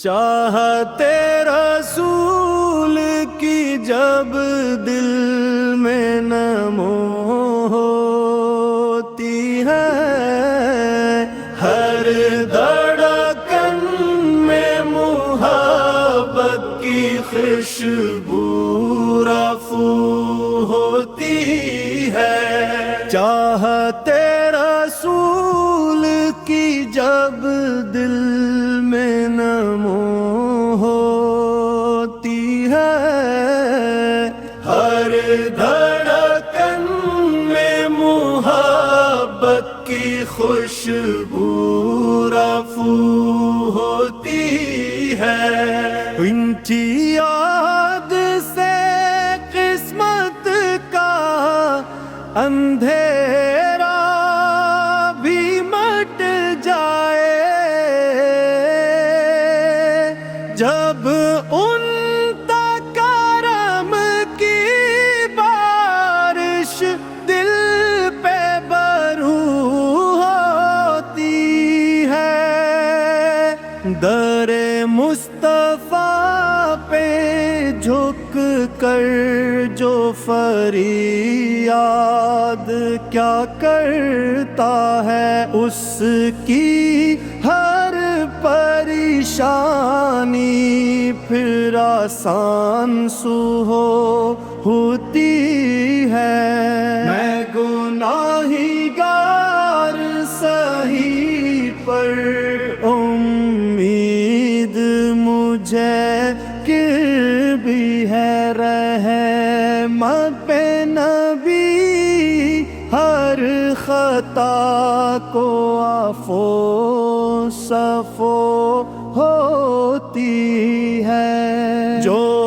چاہتے رسول کی جب دل میں نمو ہوتی ہے، ہر دھڑکن میں محبت کی خوشبو رفو ہوتی ہے۔ چاہتے رسول کی جب دل میں نمو ہوتی ہے، ہر دھڑکن میں محبت کی خوشبو رفو ہوتی ہے۔ ان کی یاد سے قسمت کا اندھیرا بھی مٹ جائے، جب ان تک کرم کی بارش دل پہ برو ہوتی ہے۔ در مصطفیٰ پہ جھک کر جو فریاد کیا کرتا ہے، اس کی ہر پریشانی پھر آسان سو ہوتی ہے۔ میں گناہگار سہی پر امید مجھے کہ بھی ہے، رحمت پہ نبی ہر خطا کو عفو صفو ہوتی ہے۔ جو